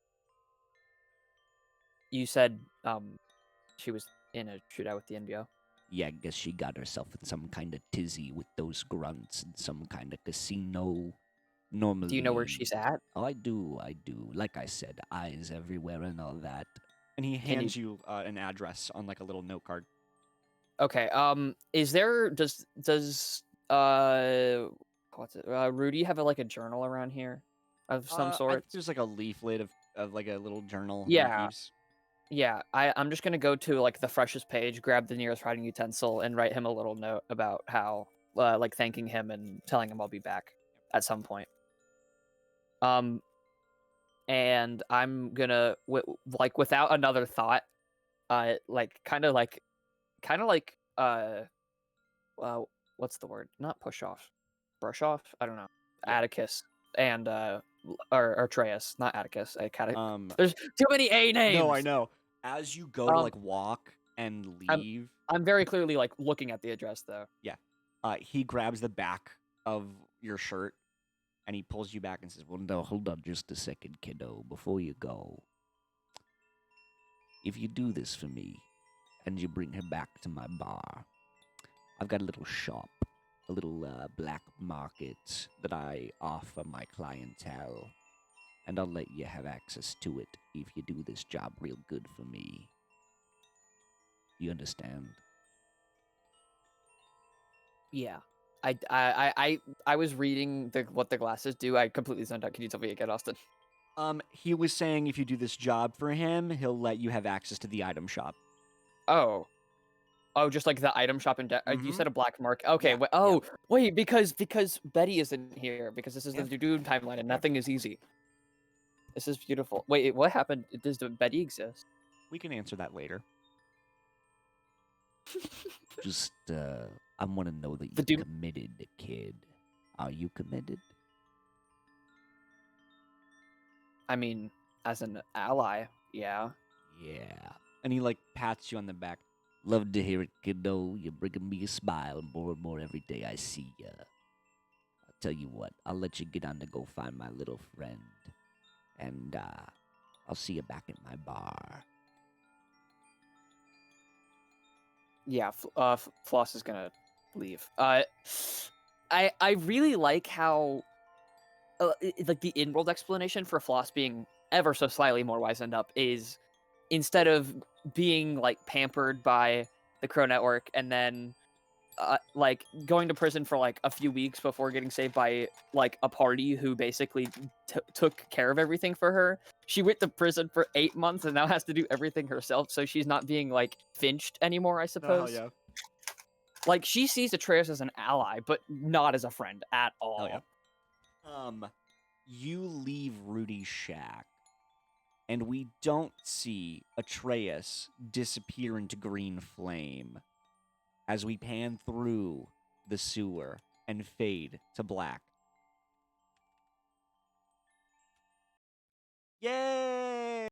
B: You said she was in a shootout with the NBO.
D: Yeah, I guess she got herself in some kind of tizzy with those grunts in some kind of casino. Normally.
B: Do you know where she's at?
D: Oh, I do. Like I said, eyes everywhere and all that.
A: And he hands you an address on like a little note card.
B: Okay. Is there does what's it? Rudy have like a journal around here of some sort?
A: There's like a leaflet of like a little journal.
B: Yeah.
A: He keeps.
B: Yeah, I'm just gonna go to like the freshest page, grab the nearest writing utensil, and write him a little note about how, like, thanking him and telling him I'll be back at some point. And I'm gonna like without another thought, like kind of like, what's the word? Not push off, brush off. I don't know.
A: Yeah.
B: Atticus and or Atreus, not Atticus. There's too many A names.
A: No, I know. As you go to like walk and leave,
B: I'm very clearly like looking at the address though.
A: yeah, he grabs the back of your shirt and he pulls you back and says,
D: Well, no, hold on just a second, kiddo. Before you go, if you do this for me and you bring her back to my bar, I've got a little shop, a little black market that I offer my clientele. And I'll let you have access to it if you do this job real good for me. You understand?
B: Yeah. I was reading what the glasses do. I completely zoned out. Can you tell me again, Austin?
A: he was saying if you do this job for him, he'll let you have access to the item shop.
B: Oh, just like the item shop in. You
A: Mhm.
B: said a black market. Okay.
A: Yeah,
B: Wait. Because Betty isn't here. Because this is
A: Yeah.
B: the Doom timeline, and nothing is easy. This is beautiful. Wait, what happened? Does Betty exist?
A: We can answer that later.
D: Just, I want to know that
B: The
D: you're
B: Doom-
D: committed, kid. Are you committed?
B: I mean, as an ally, yeah.
D: Yeah.
A: And he like pats you on the back.
D: Love to hear it, kiddo. You're bringing me a smile more and more every day I see ya. I'll tell you what, I'll let you get on to go find my little friend. And, I'll see you back at my bar.
B: Yeah, Floss is gonna leave. I really like how, like the in-world explanation for Floss being ever so slightly more wizened up is instead of being like pampered by the Crow Network and then like going to prison for like a few weeks before getting saved by like a party who basically took care of everything for her. She went to prison for 8 months and now has to do everything herself, so she's not being like finched anymore, I suppose.
A: yeah.
B: Like she sees Atreus as an ally, but not as a friend at all.
A: Oh yeah. You leave Rudy's shack, and we don't see Atreus disappear into green flame as we pan through the sewer and fade to black. Yay!